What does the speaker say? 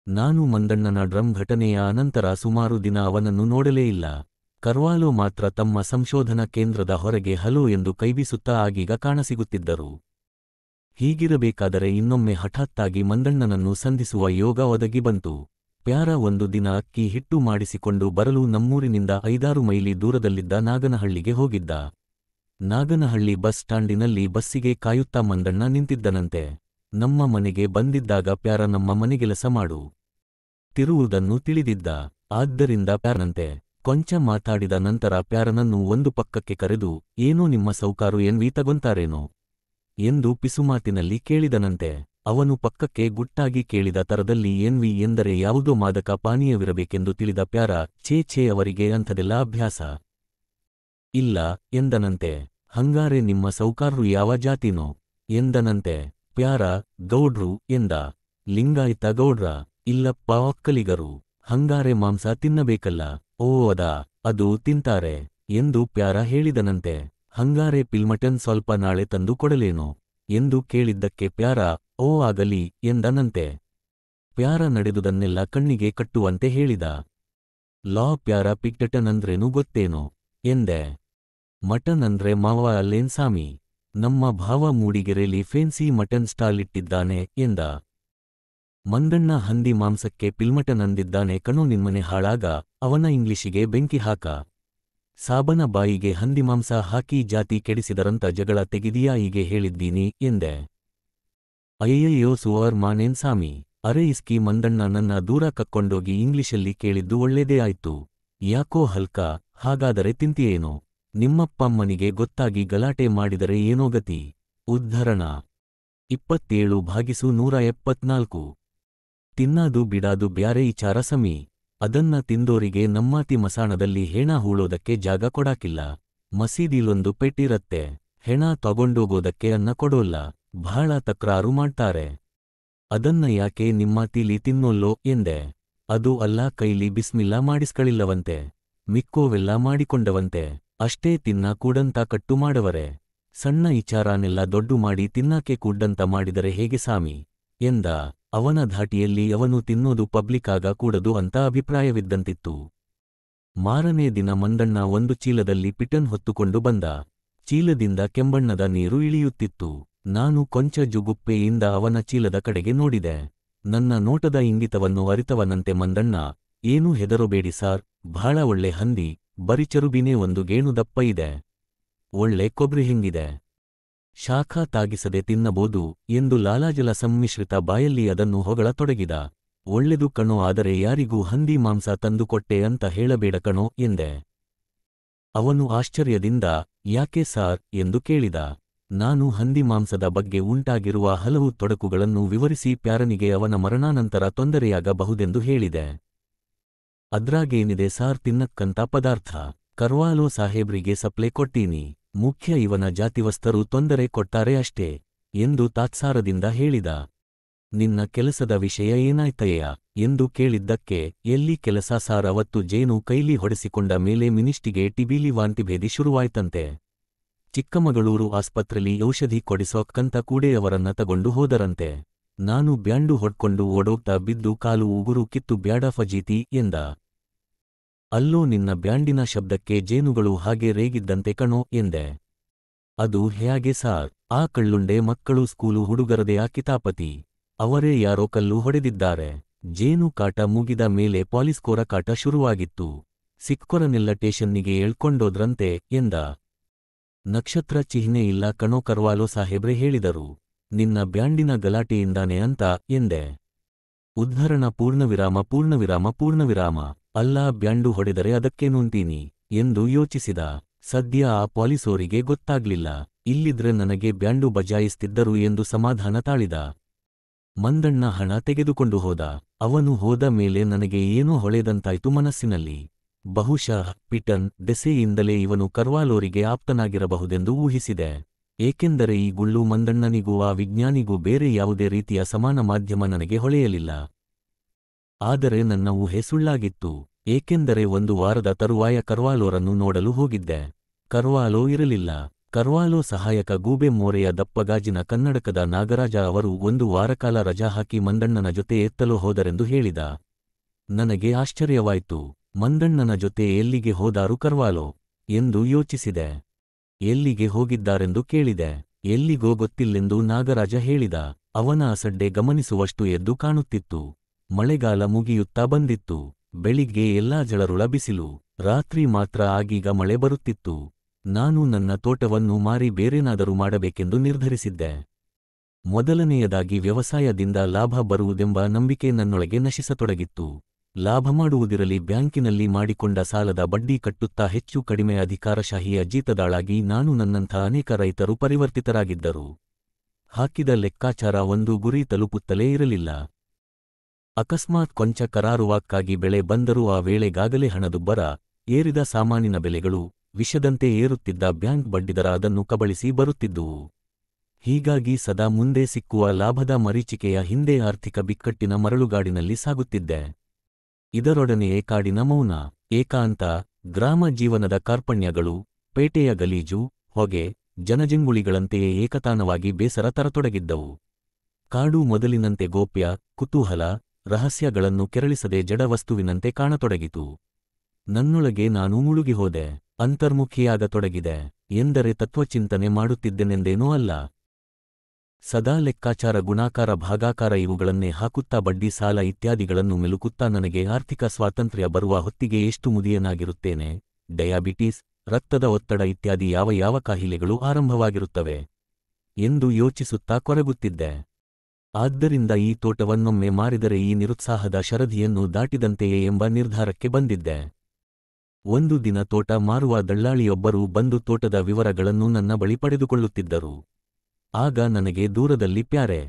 ನಾನು ಮಂದಣ್ಣನ ಡ್ರಮ್ ಘಟನೆಯ ಅನಂತರ ಸುಮಾರು ದಿನ ಅವನನ್ನು ನೋಡಲೇ ಇಲ್ಲ. ಕರ್ವಾಲೋ ಮಾತ್ರ ತಮ್ಮ ಸಂಶೋಧನಾ ಕೇಂದ್ರದ ಹೊರಗೆ ಹಲೋ ಎಂದು ಕೈಬೀಸುತ್ತಾ ಆಗೀಗ ಕಾಣಸಿಗುತ್ತಿದ್ದರು. ಹೀಗಿರಬೇಕಾದರೆ ಇನ್ನೊಮ್ಮೆ ಹಠಾತ್ತಾಗಿ ಮಂದಣ್ಣನನ್ನು ಸಂಧಿಸುವ ಯೋಗ ಒದಗಿ ಬಂತು. ಪ್ಯಾರ ಒಂದು ದಿನ ಅಕ್ಕಿ ಹಿಟ್ಟು ಮಾಡಿಸಿಕೊಂಡು ಬರಲು ನಮ್ಮೂರಿನಿಂದ 5-6 ಮೈಲಿ ದೂರದಲ್ಲಿದ್ದ ನಾಗನಹಳ್ಳಿಗೆ ಹೋಗಿದ್ದ. ನಾಗನಹಳ್ಳಿ ಬಸ್ ಸ್ಟಾಂಡಿನಲ್ಲಿ ಬಸ್ಸಿಗೆ ಕಾಯುತ್ತಾ ಮಂದಣ್ಣ ನಿಂತಿದ್ದನಂತೆ. ನಮ್ಮ ಮನೆಗೆ ಬಂದಿದ್ದಾಗ ಪ್ಯಾರ ನಮ್ಮ ಮನೆಗೆಲಸ ಮಾಡು ತಿರುವುದನ್ನು ತಿಳಿದಿದ್ದ. ಆದ್ದರಿಂದ ಪ್ಯಾರನಂತೆ ಕೊಂಚ ಮಾತಾಡಿದ ನಂತರ ಪ್ಯಾರನನ್ನು ಒಂದು ಪಕ್ಕಕ್ಕೆ ಕರೆದು, ಏನೋ ನಿಮ್ಮ ಸೌಕಾರು ಎನ್ವಿ ತಗೊಂತಾರೇನೋ ಎಂದು ಪಿಸುಮಾತಿನಲ್ಲಿ ಕೇಳಿದನಂತೆ. ಅವನು ಪಕ್ಕಕ್ಕೆ ಗುಟ್ಟಾಗಿ ಕೇಳಿದ ತರದಲ್ಲಿ ಎನ್ವಿ ಎಂದರೆ ಯಾವುದೋ ಮಾದಕ ಪಾನೀಯವಿರಬೇಕೆಂದು ತಿಳಿದ ಪ್ಯಾರ, ಛೇ ಅವರಿಗೆ ಅಂಥದೆಲ್ಲ ಅಭ್ಯಾಸ ಇಲ್ಲ ಎಂದನಂತೆ. ಹಂಗಾರೆ ನಿಮ್ಮ ಸೌಕಾರ್ರು ಯಾವ ಜಾತಿನೋ ಎಂದನಂತೆ. ಪ್ಯಾರ, ಗೌಡ್ರು ಎಂದ. ಲಿಂಗಾಯತ ಗೌಡ್ರ? ಇಲ್ಲಪ್ಪ, ಒಕ್ಕಲಿಗರು. ಹಂಗಾರೆ ಮಾಂಸ ತಿನ್ನಬೇಕಲ್ಲ? ಓ ಅದು ತಿಂತಾರೆ ಎಂದು ಪ್ಯಾರ ಹೇಳಿದನಂತೆ. ಹಂಗಾರೆ ಪಿಲ್ಮಟನ್ ಸ್ವಲ್ಪ ನಾಳೆ ತಂದು ಕೊಡಲೇನೋ ಎಂದು ಕೇಳಿದ್ದಕ್ಕೆ ಪ್ಯಾರ, ಓ ಆಗಲಿ ಎಂದನಂತೆ. ಪ್ಯಾರ ನಡೆದುದನ್ನೆಲ್ಲ ಕಣ್ಣಿಗೆ ಕಟ್ಟುವಂತೆ ಹೇಳಿದ. ಲಾ ಪ್ಯಾರ, ಪಿಕ್ಟಟನ್ ಅಂದ್ರೇನು ಗೊತ್ತೇನೋ ಎಂದೆ. ಮಟನ್ ಅಂದ್ರೆ ಮಾವ ಅಲ್ಲೇನ್ ಸಾಮಿ, ನಮ್ಮ ಭಾವ ಮೂಡಿಗೆರೆಲಿ ಫೇನ್ಸಿ ಮಟನ್ ಸ್ಟಾಲ್ ಇಟ್ಟಿದ್ದಾನೆ ಎಂದ. ಮಂದಣ್ಣ ಹಂದಿ ಮಾಂಸಕ್ಕೆ ಪಿಲ್ಮಟನ್ ಅಂದಿದ್ದಾನೆ ಕಣೋ ನಿನ್ಮನೆ ಹಾಳಾಗ, ಅವನ ಇಂಗ್ಲಿಷಿಗೆ ಬೆಂಕಿ ಹಾಕ. ಸಾಬನ ಬಾಯಿಗೆ ಹಂದಿಮಾಂಸ ಹಾಕಿ ಜಾತಿ ಕೆಡಿಸಿದರಂತ ಜಗಳ ತೆಗಿದಿಯಾ ಹೀಗೆ ಹೇಳಿದ್ದೀನಿ ಎಂದೆ. ಅಯ್ಯಯ್ಯೋ ಸುವರ್ ಮಾನೇನ್ ಸಾಮಿ, ಅರೆ ಇಸ್ಕಿ ಮಂದಣ್ಣ ನನ್ನ ದೂರ ಕಕ್ಕೊಂಡೋಗಿ ಇಂಗ್ಲಿಷಲ್ಲಿ ಕೇಳಿದ್ದು ಒಳ್ಳೇದೇ ಆಯ್ತು. ಯಾಕೋ ಹಲ್ಕ, ಹಾಗಾದರೆ ತಿಂತಿಯೇನೋ? ನಿಮ್ಮಪ್ಪಮ್ಮನಿಗೆ ಗೊತ್ತಾಗಿ ಗಲಾಟೆ ಮಾಡಿದರೆ ಏನೋ ಗತಿ. ಉದ್ಧರಣ 27/174. ತಿನ್ನಾದು ಬಿಡಾದು ಬ್ಯಾರೆ ಇಚಾರ ಸಮಿ. ಅದನ್ನ ತಿಂದೋರಿಗೆ ನಮ್ಮಾತಿ ಮಸಾಣದಲ್ಲಿ ಹೆಣ ಹೂಳೋದಕ್ಕೆ ಜಾಗ ಕೊಡಾಕಿಲ್ಲ. ಮಸೀದಿಲೊಂದು ಪೆಟ್ಟಿರತ್ತೆ, ಹೆಣ ತಗೊಂಡೋಗೋದಕ್ಕೆ ಅನ್ನ ಕೊಡೋಲ್ಲ. ಬಹಳ ತಕ್ರಾರು ಮಾಡ್ತಾರೆ. ಅದನ್ನ ಯಾಕೆ ನಿಮ್ಮಾತಿಲಿ ತಿನ್ನೋಲ್ಲೋ ಎಂದೆ. ಅದು ಅಲ್ಲ, ಕೈಲಿ ಬಿಸ್ಮಿಲ್ಲಾ ಮಾಡಿಸ್ಗಳಿಲ್ಲವಂತೆ, ಮಿಕ್ಕೋವೆಲ್ಲ ಮಾಡಿಕೊಂಡವಂತೆ. ಅಷ್ಟೇ ತಿನ್ನ ಕೂಡಂತ ಕಟ್ಟು ಮಾಡವರೆ. ಸಣ್ಣ ಇಚಾರಾನೆಲ್ಲ ದೊಡ್ಡು ಮಾಡಿ ತಿನ್ನಾಕೆ ಕೂಡ್ಡಂತ ಮಾಡಿದರೆ ಹೇಗೆ ಸಾಮಿ ಎಂದ. ಅವನ ಧಾಟಿಯಲ್ಲಿ ಅವನು ತಿನ್ನೋದು ಪಬ್ಲಿಕ್ಕಾಗ ಕೂಡದು ಅಂತ ಅಭಿಪ್ರಾಯವಿದ್ದಂತಿತ್ತು. ಮಾರನೇ ದಿನ ಮಂದಣ್ಣ ಒಂದು ಚೀಲದಲ್ಲಿ ಪಿಟನ್ ಹೊತ್ತುಕೊಂಡು ಬಂದ. ಚೀಲದಿಂದ ಕೆಂಬಣ್ಣದ ನೀರು ಇಳಿಯುತ್ತಿತ್ತು. ನಾನು ಕೊಂಚ ಜುಗುಪ್ಪೆಯಿಂದ ಅವನ ಚೀಲದ ಕಡೆಗೆ ನೋಡಿದೆ. ನನ್ನ ನೋಟದ ಇಂಗಿತವನ್ನು ಅರಿತವನಂತೆ ಮಂದಣ್ಣ, ಏನೂ ಹೆದರಬೇಡಿ ಸಾರ್, ಬಹಳ ಒಳ್ಳೆ ಹಂದಿ, ಬರಿ ಚರುಬಿನೇ ಒಂದು ಗೇಣು ದಪ್ಪ ಇದೆ, ಒಳ್ಳೆ ಕೊಬ್ರಿ ಹೆಂಗಿದೆ, ಶಾಖ ತಾಗಿಸದೆ ತಿನ್ನಬೋದು ಎಂದು ಲಾಲಾಜಲ ಸಮ್ಮಿಶ್ರಿತ ಬಾಯಲ್ಲಿ ಅದನ್ನು ಹೊಗಳತೊಡಗಿದ. ಒಳ್ಳೆದು ಕಣೋ, ಆದರೆ ಯಾರಿಗೂ ಹಂದಿ ಮಾಂಸ ತಂದುಕೊಟ್ಟೆ ಅಂತ ಹೇಳಬೇಡ ಕಣೋ ಎಂದೆ. ಅವನು ಆಶ್ಚರ್ಯದಿಂದ, ಯಾಕೆ ಸಾರ್ ಎಂದು ಕೇಳಿದ. ನಾನು ಹಂದಿ ಮಾಂಸದ ಬಗ್ಗೆ ಉಂಟಾಗಿರುವ ಹಲವು ತೊಡಕುಗಳನ್ನು ವಿವರಿಸಿ ಪ್ಯಾರನಿಗೆ ಅವನ ಮರಣಾನಂತರ ತೊಂದರೆಯಾಗಬಹುದೆಂದು ಹೇಳಿದೆ. ಅದ್ರಾಗೇನಿದೆ ಸಾರ್, ತಿನ್ನಕ್ಕಂತ ಪದಾರ್ಥ ಕರ್ವಾಲೋ ಸಾಹೇಬ್ರಿಗೆ ಸಪ್ಲೆ ಕೊಟ್ಟೀನಿ, ಮುಖ್ಯ ಇವನ ಜಾತಿವಸ್ತರು ತೊಂದರೆ ಕೊಟ್ಟಾರೆ ಅಷ್ಟೇ ಎಂದು ತಾತ್ಸಾರದಿಂದ ಹೇಳಿದ. ನಿನ್ನ ಕೆಲಸದ ವಿಷಯ ಏನಾಯ್ತಯ್ಯ ಎಂದು ಕೇಳಿದ್ದಕ್ಕೆ, ಎಲ್ಲಿ ಕೆಲಸ ಸಾರ್, ಅವತ್ತು ಜೇನು ಕೈಲಿ ಹೊಡೆಸಿಕೊಂಡ ಮೇಲೆ ಮಿನಿಸ್ಟಿಗೆ ಟಿಬಿಲಿ ವಾಂತಿಭೇದಿ ಶುರುವಾಯ್ತಂತೆ. ಚಿಕ್ಕಮಗಳೂರು ಆಸ್ಪತ್ರೆಲಿ ಔಷಧಿ ಕೊಡಿಸೋಕ್ಕಂತ ಕೂಡೇ ಅವರನ್ನ ತಗೊಂಡು ಹೋದರಂತೆ. ನಾನು ಬ್ಯಾಂಡು ಹೊಡ್ಕೊಂಡು ಓಡೋಗ್ತಾ ಬಿದ್ದು ಕಾಲು ಉಗುರು ಕಿತ್ತು ಬ್ಯಾಡ ಫಜೀತಿ ಎಂದ. ಅಲ್ಲೋ, ನಿನ್ನ ಬ್ಯಾಂಡಿನ ಶಬ್ದಕ್ಕೆ ಜೇನುಗಳು ಹಾಗೆ ರೇಗಿದ್ದಂತೆ ಕಣೋ ಎಂದೆ. ಅದು ಹ್ಯಾಗೆ ಸಾರ್, ಆ ಕಳ್ಳುಂಡೆ ಮಕ್ಕಳು ಸ್ಕೂಲು ಹುಡುಗರದೇ ಆ ಕಿತಾಪತಿ, ಅವರೇ ಯಾರೋ ಕಲ್ಲು ಹೊಡೆದಿದ್ದಾರೆ. ಜೇನು ಕಾಟ ಮುಗಿದ ಮೇಲೆ ಪಾಲಿಸ್ಕೋರ ಕಾಟ ಶುರುವಾಗಿತ್ತು. ಸಿಕ್ಕೊರನೆಲ್ಲ ಟೇಷನ್ನಿಗೆ ಎಳ್ಕೊಂಡೋದ್ರಂತೆ ಎಂದ. ನಕ್ಷತ್ರ ಚಿಹ್ನೆ ಇಲ್ಲ ಕಣೋ ಕರ್ವಾಲೋ ಸಾಹೇಬ್ರೆ ಹೇಳಿದರು, ನಿನ್ನ ಬ್ಯಾಂಡಿನ ಗಲಾಟೆಯಿಂದಾನೆ ಅಂತ ಎಂದೆ. ಉದ್ಧರಣ ಪೂರ್ಣವಿರಾಮ. ಅಲ್ಲ, ಬ್ಯಾಂಡು ಹೊಡೆದರೆ ಅದಕ್ಕೇನುಂತೀನಿ ಎಂದು ಯೋಚಿಸಿದ. ಸದ್ಯ ಆ ಪಾಲಿಸೋರಿಗೆ ಗೊತ್ತಾಗ್ಲಿಲ್ಲ, ಇಲ್ಲಿದ್ರೆ ನನಗೆ ಬ್ಯಾಂಡು ಬಜಾಯಿಸ್ತಿದ್ದರು ಎಂದು ಸಮಾಧಾನ ತಾಳಿದ. ಮಂದಣ್ಣ ಹಣ ತೆಗೆದುಕೊಂಡು ಹೋದ. ಅವನು ಹೋದ ಮೇಲೆ ನನಗೆ ಏನೋ ಹೊಳೆದಂತಾಯ್ತು ಮನಸ್ಸಿನಲ್ಲಿ. ಬಹುಶಃ ಪಿಟನ್ ದೆಸೆಯಿಂದಲೇ ಇವನು ಕರ್ವಾಲೋರಿಗೆ ಆಪ್ತನಾಗಿರಬಹುದೆಂದು ಊಹಿಸಿದೆ. ಏಕೆಂದರೆ ಈ ಗುಳ್ಳು ಮಂದಣ್ಣನಿಗೂ ಆ ವಿಜ್ಞಾನಿಗೂ ಬೇರೆ ಯಾವುದೇ ರೀತಿಯ ಸಮಾನ ಮಾಧ್ಯಮ ನನಗೆ ಹೊಳೆಯಲಿಲ್ಲ. ಆದರೆ ನನ್ನ ಊಹೆ ಸುಳ್ಳಾಗಿತ್ತು, ಏಕೆಂದರೆ ಒಂದು ವಾರದ ತರುವಾಯ ಕರ್ವಾಲೋರನ್ನು ನೋಡಲು ಹೋಗಿದ್ದೆ. ಕರ್ವಾಲೋ ಇರಲಿಲ್ಲ. ಕರ್ವಾಲೋ ಸಹಾಯಕ ಗೂಬೆ ಮೋರೆಯ ದಪ್ಪಗಾಜಿನ ಕನ್ನಡಕದ ನಾಗರಾಜ ಅವರು 1 ವಾರಕಾಲ ರಜಾ ಹಾಕಿ ಮಂದಣ್ಣನ ಜೊತೆ ಎತ್ತಲು ಹೋದರೆಂದು ಹೇಳಿದ. ನನಗೆ ಆಶ್ಚರ್ಯವಾಯ್ತು. ಮಂದಣ್ಣನ ಜೊತೆ ಎಲ್ಲಿಗೆ ಹೋದಾರು ಕರ್ವಾಲೋ ಎಂದು ಯೋಚಿಸಿದೆ. ಎಲ್ಲಿಗೆ ಹೋಗಿದ್ದಾರೆಂದು ಕೇಳಿದೆ. ಎಲ್ಲಿಗೋ ಗೊತ್ತಿಲ್ಲೆಂದು ನಾಗರಾಜ ಹೇಳಿದ. ಅವನ ಅಸಡ್ಡೆ ಗಮನಿಸುವಷ್ಟು ಎದ್ದು ಕಾಣುತ್ತಿತ್ತು. ಮಳೆಗಾಲ ಮುಗಿಯುತ್ತಾ ಬಂದಿತ್ತು. ಬೆಳಿಗ್ಗೆ ಎಲ್ಲಾ ಜಳರುಳ ಬಿಸಿಲು. ರಾತ್ರಿ ಮಾತ್ರ ಆಗೀಗ ಮಳೆ ಬರುತ್ತಿತ್ತು. ನಾನು ನನ್ನ ತೋಟವನ್ನು ಮಾರಿ ಬೇರೇನಾದರೂ ಮಾಡಬೇಕೆಂದು ನಿರ್ಧರಿಸಿದ್ದೆ. ಮೊದಲನೆಯದಾಗಿ ವ್ಯವಸಾಯದಿಂದ ಲಾಭ ಬರುವುದೆಂಬ ನಂಬಿಕೆ ನನ್ನೊಳಗೆ ನಶಿಸತೊಡಗಿತ್ತು. ಲಾಭ ಮಾಡುವುದಿರಲಿ, ಬ್ಯಾಂಕಿನಲ್ಲಿ ಮಾಡಿಕೊಂಡ ಸಾಲದ ಬಡ್ಡಿ ಕಟ್ಟುತ್ತಾ ಹೆಚ್ಚು ಕಡಿಮೆ ಅಧಿಕಾರಶಾಹಿಯ ಜೀತದಾಳಾಗಿ ನಾನು ನನ್ನಂಥ ಅನೇಕ ರೈತರು ಪರಿವರ್ತಿತರಾಗಿದ್ದರು. ಹಾಕಿದ ಲೆಕ್ಕಾಚಾರ ಒಂದು ಗುರಿ ತಲುಪುತ್ತಲೇ ಇರಲಿಲ್ಲ. ಅಕಸ್ಮಾತ್ ಕೊಂಚ ಕರಾರುವಾಕ್ಕಾಗಿ ಬೆಳೆ ಬಂದರೂ ಆ ವೇಳೆಗಾಗಲೇ ಹಣದುಬ್ಬರ, ಏರಿದ ಸಾಮಾನಿನ ಬೆಲೆಗಳು, ವಿಷದಂತೆ ಏರುತ್ತಿದ್ದ ಬ್ಯಾಂಕ್ ಬಡ್ಡಿದರ ಅದನ್ನು ಕಬಳಿಸಿ ಬರುತ್ತಿದ್ದುವು. ಹೀಗಾಗಿ ಸದಾ ಮುಂದೆ ಸಿಕ್ಕುವ ಲಾಭದ ಮರೀಚಿಕೆಯ ಹಿಂದೆ ಆರ್ಥಿಕ ಬಿಕ್ಕಟ್ಟಿನ ಮರಳುಗಾಡಿನಲ್ಲಿ ಸಾಗುತ್ತಿದ್ದೆ. ಇದರೊಡನೆಯೇ ಕಾಡಿನ ಮೌನ, ಏಕಾಂತ, ಗ್ರಾಮ ಜೀವನದ ಕಾರ್ಪಣ್ಯಗಳು, ಪೇಟೆಯ ಗಲೀಜು, ಹೊಗೆ, ಜನಜಂಗುಳಿಗಳಂತೆಯೇ ಏಕತಾನವಾಗಿ ಬೇಸರ ತರತೊಡಗಿದ್ದವು. ಕಾಡು ಮೊದಲಿನಂತೆ ಗೋಪ್ಯ, ಕುತೂಹಲ, ರಹಸ್ಯಗಳನ್ನು ಕೆರಳಿಸದೆ ಜಡವಸ್ತುವಿನಂತೆ ಕಾಣತೊಡಗಿತು. ನನ್ನೊಳಗೆ ನಾನು ಮುಳುಗಿಹೋದೆ, ಅಂತರ್ಮುಖಿಯಾಗತೊಡಗಿದೆ. ಎಂದರೆ ತತ್ವಚಿಂತನೆ ಮಾಡುತ್ತಿದ್ದೆನೆಂದೇನೂ ಅಲ್ಲ. ಸದಾ ಲೆಕ್ಕಾಚಾರ, ಗುಣಾಕಾರ, ಭಾಗಾಕಾರ ಇವುಗಳನ್ನೇ ಹಾಕುತ್ತಾ ಬಡ್ಡಿ, ಸಾಲ ಇತ್ಯಾದಿಗಳನ್ನು ಮೆಲುಕುತ್ತಾ ನನಗೆ ಆರ್ಥಿಕ ಸ್ವಾತಂತ್ರ್ಯ ಬರುವ ಹೊತ್ತಿಗೆ ಎಷ್ಟು ಮುದಿಯನಾಗಿರುತ್ತೇನೆ, ಡಯಾಬಿಟೀಸ್, ರಕ್ತದ ಒತ್ತಡ ಇತ್ಯಾದಿ ಯಾವ ಯಾವ ಕಾಯಿಲೆಗಳು ಆರಂಭವಾಗಿರುತ್ತವೆ ಎಂದು ಯೋಚಿಸುತ್ತಾ ಕೊರಗುತ್ತಿದ್ದೆ. ಆದ್ದರಿಂದ ಈ ತೋಟವನ್ನೊಮ್ಮೆ ಮಾರಿದರೆ ಈ ನಿರುತ್ಸಾಹದ ಶರಧಿಯನ್ನು ದಾಟಿದಂತೆಯೇ ಎಂಬ ನಿರ್ಧಾರಕ್ಕೆ ಬಂದಿದ್ದೆ. ಒಂದು ದಿನ ತೋಟ ಮಾರುವ ದಳ್ಳಾಳಿಯೊಬ್ಬರು ಬಂದು ತೋಟದ ವಿವರಗಳನ್ನು ನನ್ನ ಬಳಿ ಪಡೆದುಕೊಳ್ಳುತ್ತಿದ್ದರು. ಆಗ ನನಗೆ ದೂರದಲ್ಲಿ ಪ್ಯಾರೆ